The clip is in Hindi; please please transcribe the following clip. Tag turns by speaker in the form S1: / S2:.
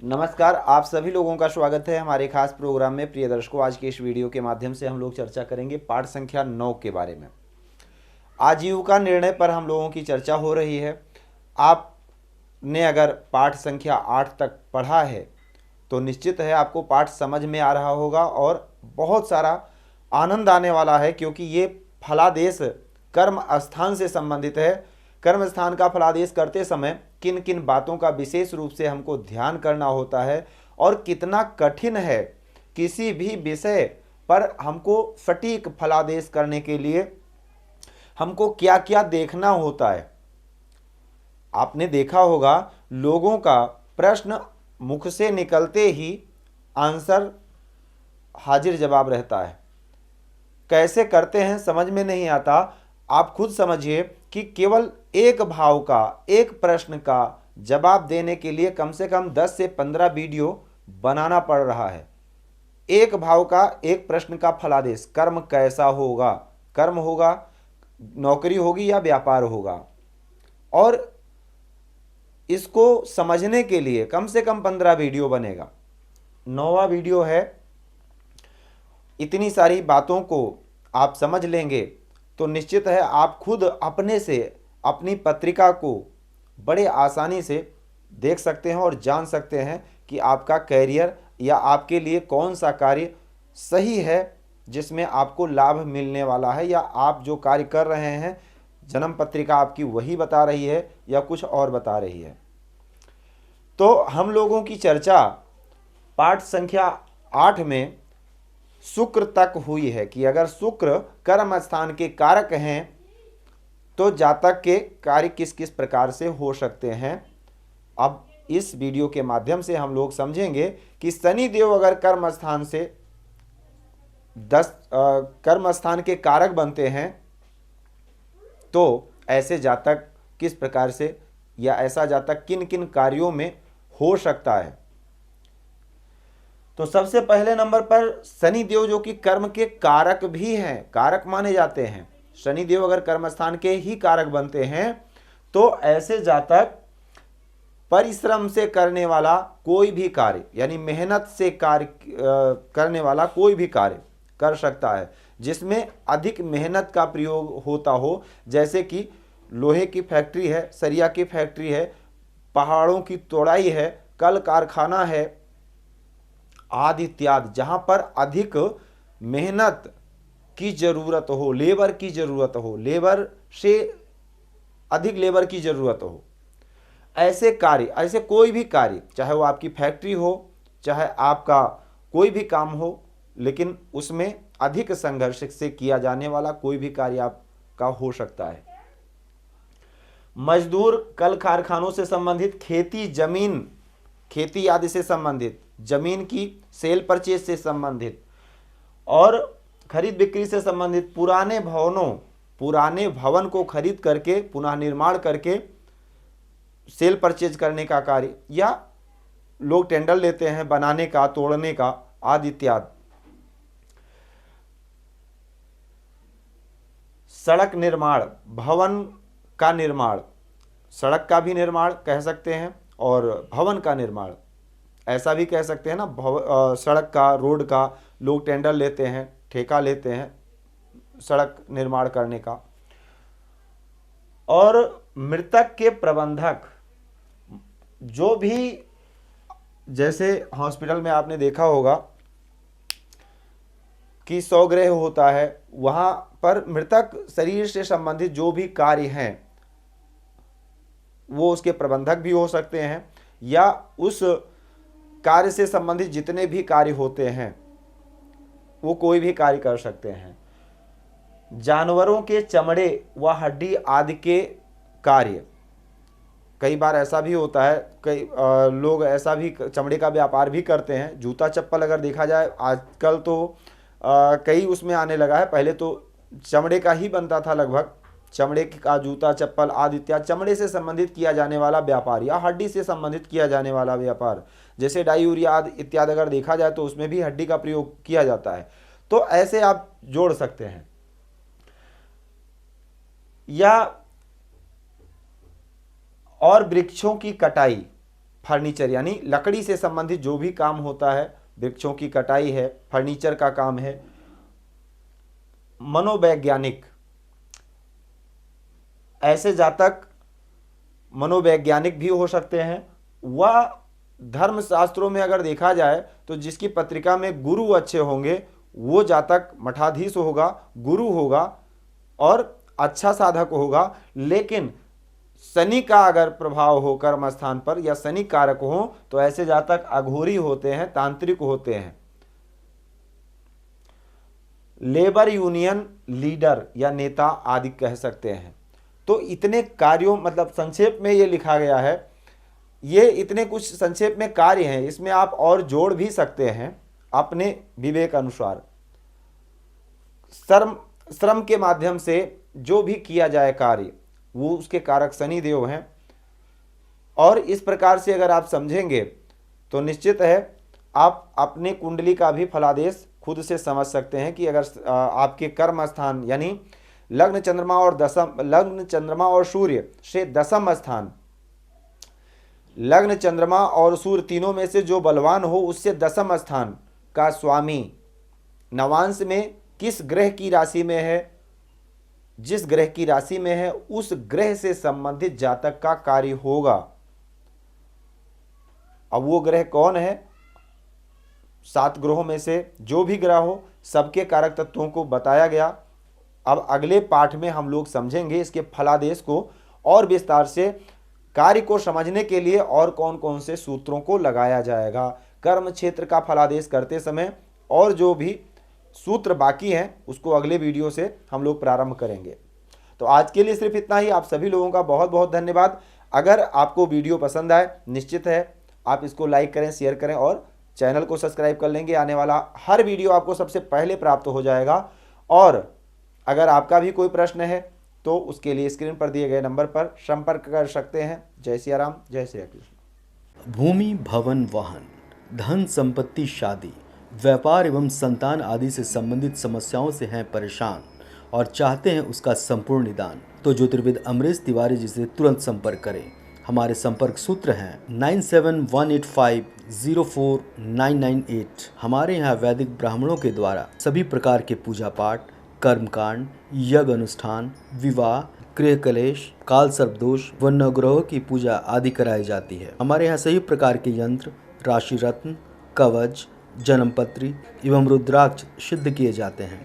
S1: नमस्कार, आप सभी लोगों का स्वागत है हमारे खास प्रोग्राम में। प्रिय दर्शकों, आज के इस वीडियो के माध्यम से हम लोग चर्चा करेंगे पाठ संख्या 9 के बारे में। आजीविका निर्णय पर हम लोगों की चर्चा हो रही है। आपने अगर पाठ संख्या 8 तक पढ़ा है तो निश्चित है आपको पाठ समझ में आ रहा होगा और बहुत सारा आनंद आने वाला है, क्योंकि ये फलादेश कर्म स्थान से संबंधित है। कर्म स्थान का फलादेश करते समय किन किन बातों का विशेष रूप से हमको ध्यान करना होता है और कितना कठिन है किसी भी विषय पर हमको सटीक फलादेश करने के लिए हमको क्या क्या देखना होता है। आपने देखा होगा लोगों का प्रश्न मुख से निकलते ही आंसर हाजिर जवाब रहता है। कैसे करते हैं समझ में नहीं आता। आप खुद समझिए कि केवल एक भाव का, एक प्रश्न का जवाब देने के लिए कम से कम 10 से 15 वीडियो बनाना पड़ रहा है। एक भाव का, एक प्रश्न का फलादेश। कर्म कैसा होगा, कर्म होगा, नौकरी होगी या व्यापार होगा, और इसको समझने के लिए कम से कम 15 वीडियो बनेगा। 9वां वीडियो है। इतनी सारी बातों को आप समझ लेंगे तो निश्चित है आप खुद अपने से अपनी पत्रिका को बड़े आसानी से देख सकते हैं और जान सकते हैं कि आपका कैरियर या आपके लिए कौन सा कार्य सही है जिसमें आपको लाभ मिलने वाला है, या आप जो कार्य कर रहे हैं जन्म पत्रिका आपकी वही बता रही है या कुछ और बता रही है। तो हम लोगों की चर्चा पाठ संख्या 8 में शुक्र तक हुई है कि अगर शुक्र कर्म स्थान के कारक हैं तो जातक के कार्य किस किस प्रकार से हो सकते हैं। अब इस वीडियो के माध्यम से हम लोग समझेंगे कि शनि देव अगर कर्म स्थान से 10 कर्म स्थान के कारक बनते हैं तो ऐसे जातक किस प्रकार से, या ऐसा जातक किन किन कार्यों में हो सकता है। तो सबसे पहले नंबर पर शनि देव जो कि कर्म के कारक भी हैं, कारक माने जाते हैं। शनि देव अगर कर्म स्थान के ही कारक बनते हैं तो ऐसे जातक परिश्रम से करने वाला कोई भी कार्य, यानी मेहनत से कार्य करने वाला कोई भी कार्य कर सकता है जिसमें अधिक मेहनत का प्रयोग होता हो। जैसे कि लोहे की फैक्ट्री है, सरिया की फैक्ट्री है, पहाड़ों की तोड़ाई है, कल कारखाना है आदि इत्यादि, जहां पर अधिक मेहनत की जरूरत हो, लेबर की जरूरत हो, लेबर से अधिक लेबर की जरूरत हो, ऐसे कार्य, ऐसे कोई भी कार्य, चाहे वो आपकी फैक्ट्री हो, चाहे आपका कोई भी काम हो, लेकिन उसमें अधिक संघर्ष से किया जाने वाला कोई भी कार्य आपका हो सकता है। मजदूर कल कारखानों से संबंधित, खेती जमीन, खेती आदि से संबंधित, जमीन की सेल परचेज से संबंधित और खरीद बिक्री से संबंधित, पुराने भवन को खरीद करके पुनः निर्माण करके सेल परचेज करने का कार्य, या लोग टेंडर लेते हैं बनाने का, तोड़ने का आदि इत्यादि। सड़क निर्माण, भवन का निर्माण, सड़क का भी निर्माण कह सकते हैं और भवन का निर्माण ऐसा भी कह सकते हैं ना। सड़क का, रोड का लोग टेंडर लेते हैं, ठेका लेते हैं सड़क निर्माण करने का। और मृतक के प्रबंधक, जो भी, जैसे हॉस्पिटल में आपने देखा होगा कि शवगृह होता है, वहां पर मृतक शरीर से संबंधित जो भी कार्य हैं वो उसके प्रबंधक भी हो सकते हैं, या उस कार्य से संबंधित जितने भी कार्य होते हैं वो कोई भी कार्य कर सकते हैं। जानवरों के चमड़े व हड्डी आदि के कार्य, कई बार ऐसा भी होता है, कई लोग ऐसा भी चमड़े का व्यापार भी करते हैं। जूता चप्पल अगर देखा जाए आजकल तो कई उसमें आने लगा है, पहले तो चमड़े का ही बनता था लगभग। चमड़े का जूता चप्पल आदि इत्यादि, चमड़े से संबंधित किया जाने वाला व्यापार या हड्डी से संबंधित किया जाने वाला व्यापार, जैसे डाई यूरिया आदि इत्यादि अगर देखा जाए तो उसमें भी हड्डी का प्रयोग किया जाता है। तो ऐसे आप जोड़ सकते हैं। या और वृक्षों की कटाई, फर्नीचर यानी लकड़ी से संबंधित जो भी काम होता है, वृक्षों की कटाई है, फर्नीचर का काम है, मनोवैज्ञानिक, ऐसे जातक मनोवैज्ञानिक भी हो सकते हैं। वह धर्मशास्त्रों में अगर देखा जाए तो जिसकी पत्रिका में गुरु अच्छे होंगे वो जातक मठाधीश होगा, गुरु होगा और अच्छा साधक होगा। लेकिन शनि का अगर प्रभाव हो कर्म स्थान पर या शनि कारक हो तो ऐसे जातक अघोरी होते हैं, तांत्रिक होते हैं। लेबर यूनियन लीडर या नेता आदि कह सकते हैं। तो इतने कार्यों, मतलब संक्षेप में ये लिखा गया है, ये इतने कुछ संक्षेप में कार्य हैं, इसमें आप और जोड़ भी सकते हैं अपने विवेक अनुसार। श्रम के माध्यम से जो भी किया जाए कार्य वो उसके कारक शनि देव हैं। और इस प्रकार से अगर आप समझेंगे तो निश्चित है आप अपने कुंडली का भी फलादेश खुद से समझ सकते हैं कि अगर आपके कर्म स्थान यानी लग्न चंद्रमा और सूर्य से दशम स्थान, लग्न चंद्रमा और सूर्य तीनों में से जो बलवान हो उससे दशम स्थान का स्वामी नवांश में किस ग्रह की राशि में है, जिस ग्रह की राशि में है उस ग्रह से संबंधित जातक का कार्य होगा। अब वो ग्रह कौन है? 7 ग्रहों में से जो भी ग्रह हो सबके कारक तत्वों को बताया गया। अब अगले पाठ में हम लोग समझेंगे इसके फलादेश को और विस्तार से, कार्य को समझने के लिए और कौन कौन से सूत्रों को लगाया जाएगा कर्म क्षेत्र का फलादेश करते समय, और जो भी सूत्र बाकी हैं उसको अगले वीडियो से हम लोग प्रारंभ करेंगे। तो आज के लिए सिर्फ इतना ही। आप सभी लोगों का बहुत बहुत धन्यवाद। अगर आपको वीडियो पसंद आए निश्चित है आप इसको लाइक करें, शेयर करें और चैनल को सब्सक्राइब कर लेंगे। आने वाला हर वीडियो आपको सबसे पहले प्राप्त हो जाएगा। और अगर आपका भी कोई प्रश्न है तो उसके लिए स्क्रीन पर दिए गए नंबर पर संपर्क कर सकते हैं। जय सिया राम, जय श्री कृष्ण।
S2: भूमि, भवन, वाहन, धन संपत्ति, शादी, व्यापार एवं संतान आदि से संबंधित समस्याओं से हैं परेशान और चाहते हैं उसका संपूर्ण निदान, तो ज्योतिर्विद अमरीश तिवारी जी से तुरंत संपर्क करें। हमारे संपर्क सूत्र हैं 9718504998। हमारे यहाँ वैदिक ब्राह्मणों के द्वारा सभी प्रकार के पूजा पाठ, कर्मकांड, यज्ञ अनुष्ठान, विवाह, गृह कलेश, काल सर्पदोष व नवग्रहों की पूजा आदि कराई जाती है। हमारे यहाँ सभी प्रकार के यंत्र, राशि रत्न, कवच, जन्मपत्री एवं रुद्राक्ष सिद्ध किए जाते हैं।